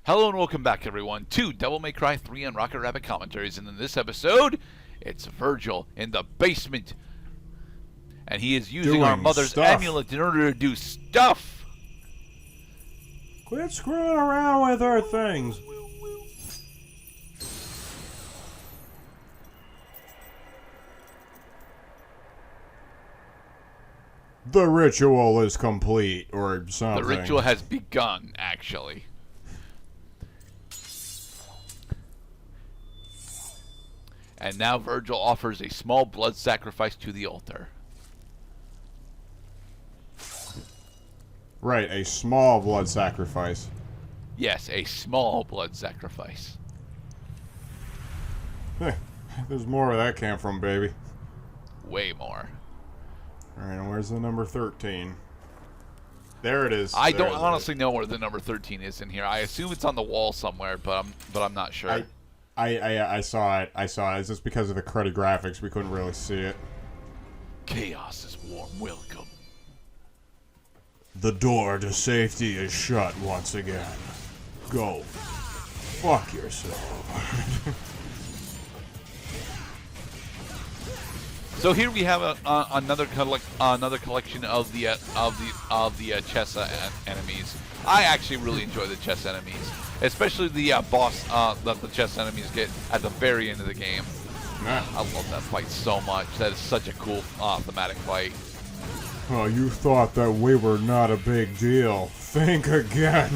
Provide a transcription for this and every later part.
Hello and welcome back, everyone, to Devil May Cry 3 on Rocket Rabbit Commentaries. And in this episode, it's Virgil in the basement. And he is using our mother's amulet in order to do stuff. Quit screwing around with our things. The ritual is complete, or something. The ritual has begun, actually. And now Virgil offers a small blood sacrifice to the altar. Right, a small blood sacrifice. Yes, a small blood sacrifice. There's more where that came from, baby. Way more. Alright, and where's the number 13? There it is. I don't honestly know where the number 13 is in here. I assume it's on the wall somewhere, but I'm not sure. I saw it. It's just because of the cruddy graphics, we couldn't really see it. Chaos' warm welcome. The door to safety is shut once again. Go. Fuck yourself. So here we have another collection of the chess enemies. I actually really enjoy the chess enemies, especially the boss that the chess enemies get at the very end of the game. Nah. I love that fight so much. That is such a cool thematic fight. Oh, you thought that we were not a big deal. Think again.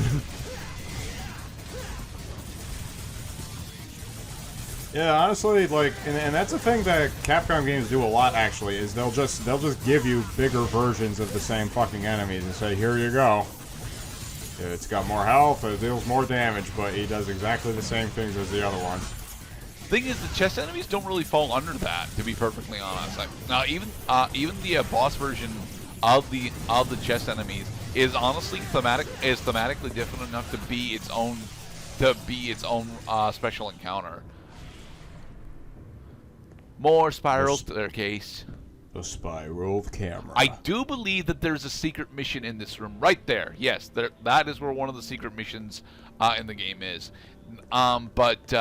Yeah, honestly, like, and that's a thing that Capcom games do a lot. Actually, is they'll just give you bigger versions of the same fucking enemies and say, here you go. It's got more health, it deals more damage, but he does exactly the same things as the other ones. Thing is, the chess enemies don't really fall under that, to be perfectly honest. Now, even the boss version of the chess enemies is honestly thematically different enough to be its own special encounter. More spiral staircase. The spiral camera. I do believe that there's a secret mission in this room right there. Yes, that is where one of the secret missions in the game is. But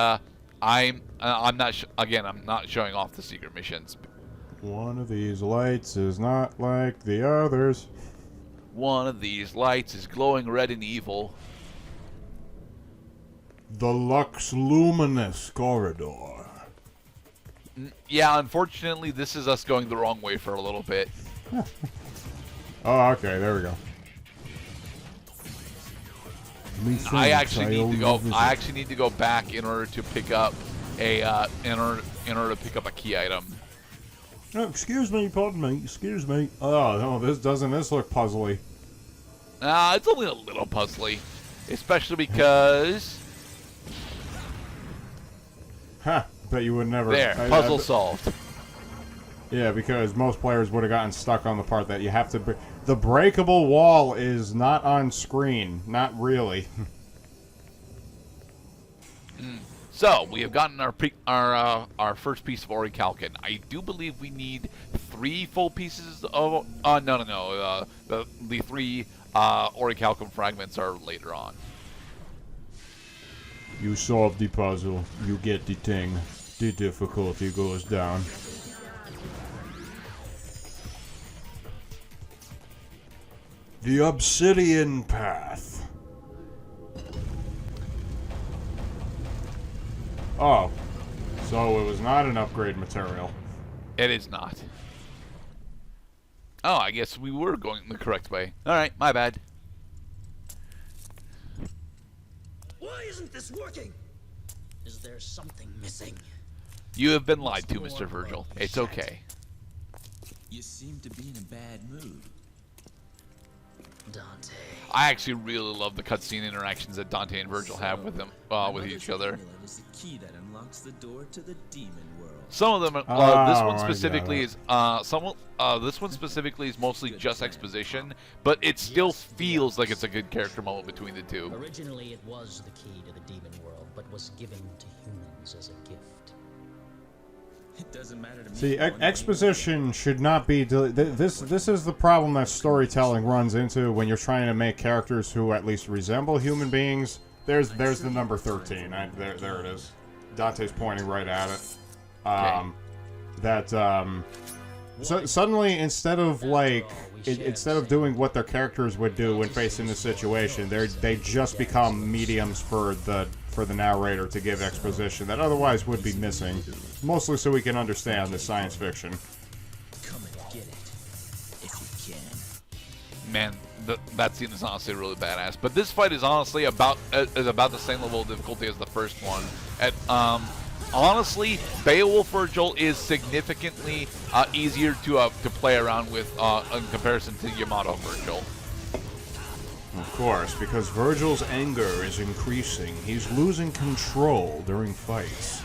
I'm not I'm not showing off the secret missions. One of these lights is not like the others. One of these lights is glowing red and evil. The Lux Luminous Corridor. Yeah, unfortunately, this is us going the wrong way for a little bit. Oh, okay, there we go. I actually need to go back in order to pick up a in order to pick up a key item. Oh, excuse me, pardon me, excuse me. Oh, no, this look puzzly. It's only a little puzzly, especially because. Huh. Bet you would never. There, puzzle solved. Yeah, because most players would have gotten stuck on the part that you have to. The breakable wall is not on screen. Not really. So we have gotten our first piece of orichalcum. I do believe we need 3 full pieces of. No. The 3 orichalcum fragments are later on. You solve the puzzle. You get the thing. The difficulty goes down. The Obsidian Path. Oh. So it was not an upgrade material. It is not. Oh, I guess we were going the correct way. Alright, my bad. Why isn't this working? Is there something missing? You have been lied to, Mr. Virgil. It's okay. You seem to be in a bad mood. Dante. I actually really love the cutscene interactions that Dante and Virgil have with them, with each other. Is the key that unlocks the door to the demon world. Some of them, this one specifically is, this one specifically is mostly just exposition, but it still feels like it's a good character moment between the two. Originally, it was the key to the demon world, but was given to humans as a gift. It doesn't matter to me. See, exposition should not be. This is the problem that storytelling runs into when you're trying to make characters who at least resemble human beings There's the number 13. There it is. Dante's pointing right at it. So suddenly, instead of like, instead of doing what their characters would do when facing the situation, they just become mediums for the narrator to give exposition that otherwise would be missing, mostly so we can understand the science fiction. Come and get it, if you can. Man, that scene is honestly really badass. But this fight is honestly about the same level of difficulty as the first one. Honestly, Beowulf Virgil is significantly easier to play around with in comparison to Yamato Virgil. Of course, because Virgil's anger is increasing. He's losing control during fights.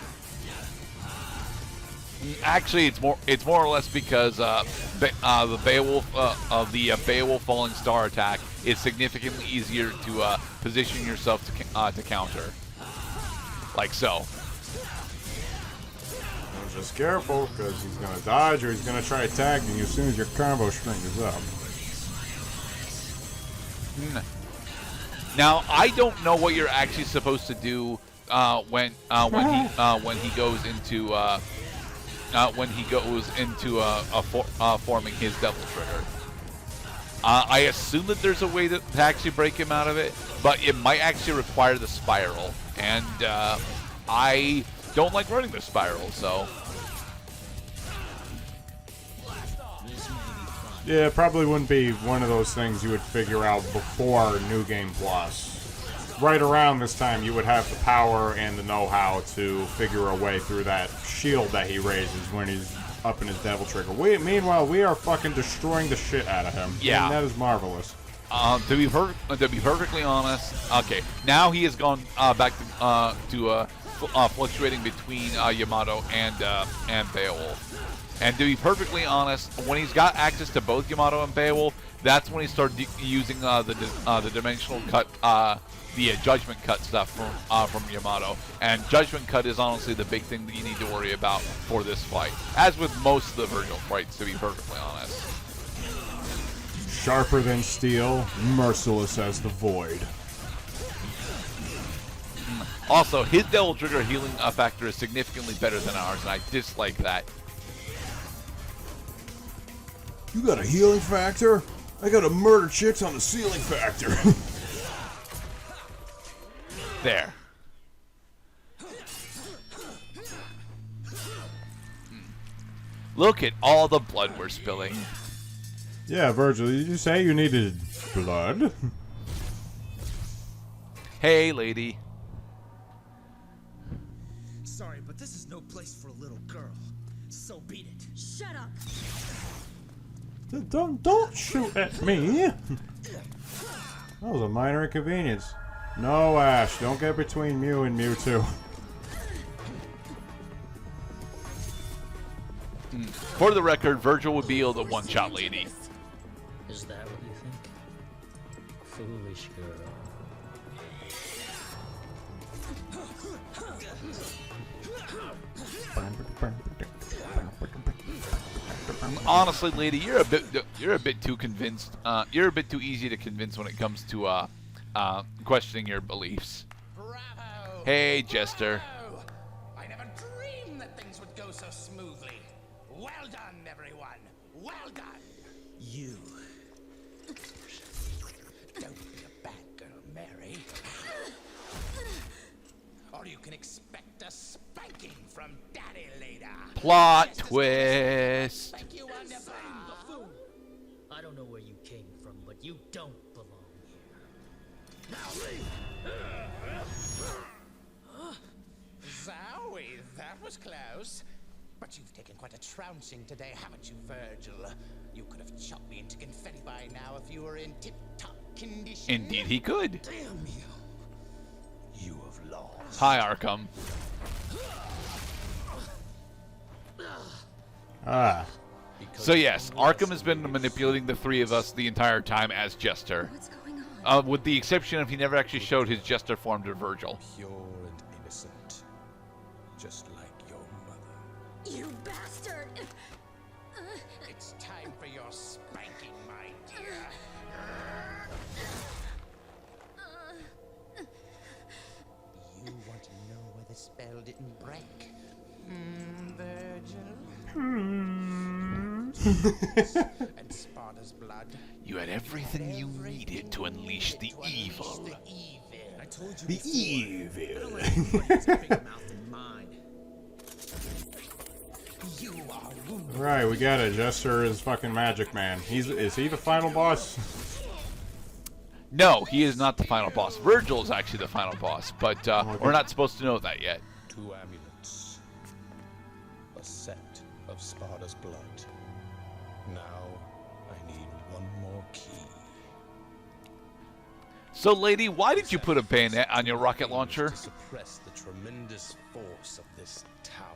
Actually, it's more or less because the Beowulf Falling Star attack is significantly easier to position yourself to counter, like so. Just careful, because he's gonna dodge or he's gonna try to tag you as soon as your combo string is up. Now, I don't know what you're actually supposed to do when he goes into forming his Devil Trigger. I assume that there's a way to actually break him out of it, but it might actually require the spiral, and I don't like running the spiral, so. Yeah, it probably wouldn't be one of those things you would figure out before New Game Plus. Right around this time, you would have the power and the know-how to figure a way through that shield that he raises when he's up in his Devil Trigger. Meanwhile, we are fucking destroying the shit out of him. Yeah. And that is marvelous. To be perfectly honest, okay, now he has gone back to fluctuating between Yamato and Beowulf. And to be perfectly honest, when he's got access to both Yamato and Beowulf, that's when he started using the dimensional cut, the judgment cut stuff from Yamato. And judgment cut is honestly the big thing that you need to worry about for this fight, as with most of the Virgil fights, to be perfectly honest. Sharper than steel, merciless as the void. Also, his Devil Trigger healing factor is significantly better than ours, and I dislike that. You got a healing factor? I got a murder chicks on the ceiling factor. There. Look at all the blood we're spilling. Yeah, Virgil, did you say you needed blood? Hey, lady. Sorry, but this is no place for a little girl. So beat it. Shut up! Don't shoot at me. That was a minor inconvenience. No, Ash, don't get between Mew and Mewtwo. For the record, Virgil would be able to one-shot lady. Is that what you think? Foolish girl. Honestly, lady, you're a bit too convinced. You're a bit too easy to convince when it comes to questioning your beliefs. Bravo! Hey, Jester. Bravo! I never dreamed that things would go so smoothly. Well done, everyone. Well done. You. Don't be a bad girl, Mary. Or you can expect a spanking from Daddy later. Plot Just as twist. Thank you, wonderful. I don't know where you came from, but you don't belong here. Zowie, that was close. But you've taken quite a trouncing today, haven't you, Virgil? You could have chopped me into confetti by now if you were in tip-top condition. Indeed, he could. Damn you. You have lost. Hi, Arkham. Ah. So yes, Arkham has been manipulating the three of us the entire time as Jester. What's going on? With the exception of he never actually showed his Jester form to Virgil. Pure and innocent. Just like your mother. You bastard! It's time for your spanking, my dear. didn't break. Virgil? And Sparta's blood. You had everything you needed to unleash the evil. I told you The before. evil. I don't like anybody with a big mouth than mine. You are wounded. Right, we got it. Jester is fucking Magic Man. Is he the final boss? No, he is not the final boss. Virgil is actually the final boss, but we're not supposed to know that yet. 2 amulets. A set of Sparta's blood. Now, I need one more key. So, lady, why did you put a bayonet on your rocket launcher? To suppress the tremendous force of this tower.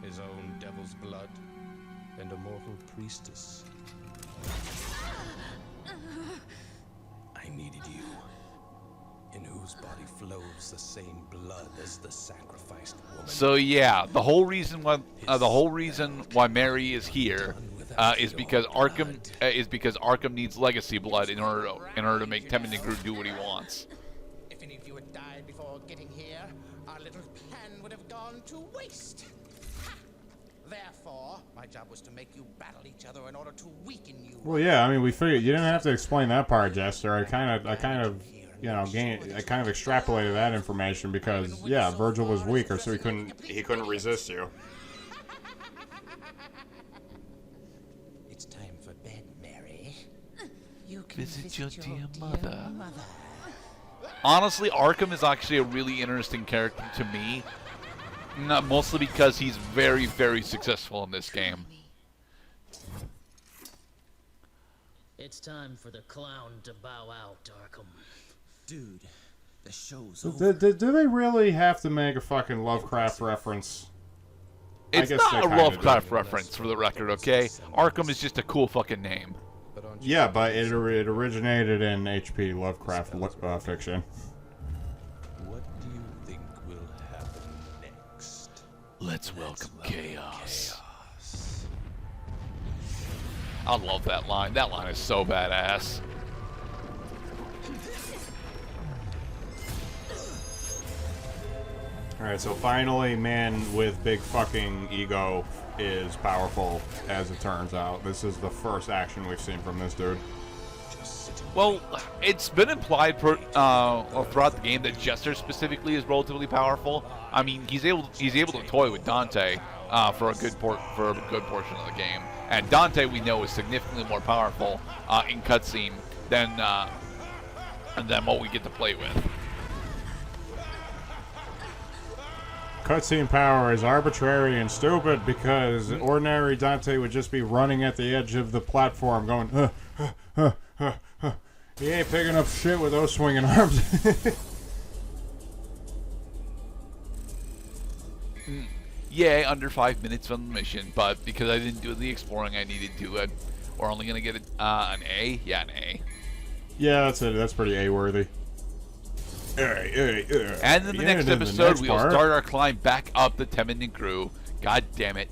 His own devil's blood and a mortal priestess. I needed you, in whose body flows the same blood as the sacrificed woman. So yeah, the whole reason why Mary is here is because Arkham needs legacy blood in order to make Temendagru do what he wants. If any of you had died before getting here, our little plan would have gone to waste. Ha! Therefore, my job was to make you battle each other in order to weaken you. Well, yeah. I mean, we figured you didn't have to explain that part, Jester. I kind of, you know, I kind of extrapolated that information because, yeah, Virgil was weaker, so he couldn't resist you. It's time for bed, Mary. You can Visit your dear mother. Honestly, Arkham is actually a really interesting character to me. Not mostly because he's very, very successful in this game. It's time for the clown to bow out, Arkham. Dude, the show's over. Do they really have to make a fucking Lovecraft reference? I It's guess not they a kinda Lovecraft do. reference, for the record, okay? Arkham is just a cool fucking name. But aren't you Yeah, but it originated in H.P. Lovecraft fiction. What do you think will happen next? Let's welcome chaos. I love that line. That line is so badass. Alright, so finally, man with big fucking ego is powerful, as it turns out. This is the first action we've seen from this dude. Well, it's been implied throughout the game that Jester specifically is relatively powerful. I mean, he's able to toy with Dante for a good portion of the game, and Dante we know is significantly more powerful in cutscene than what we get to play with. Cutscene power is arbitrary and stupid because ordinary Dante would just be running at the edge of the platform going, He ain't picking up shit with those swinging arms. Yeah, under 5 minutes on the mission, but because I didn't do the exploring I needed to, we're only gonna get an A. Yeah, an A. Yeah, that's it. That's pretty A-worthy. And in the next episode, we'll start our climb back up the Temendagru. God damn it.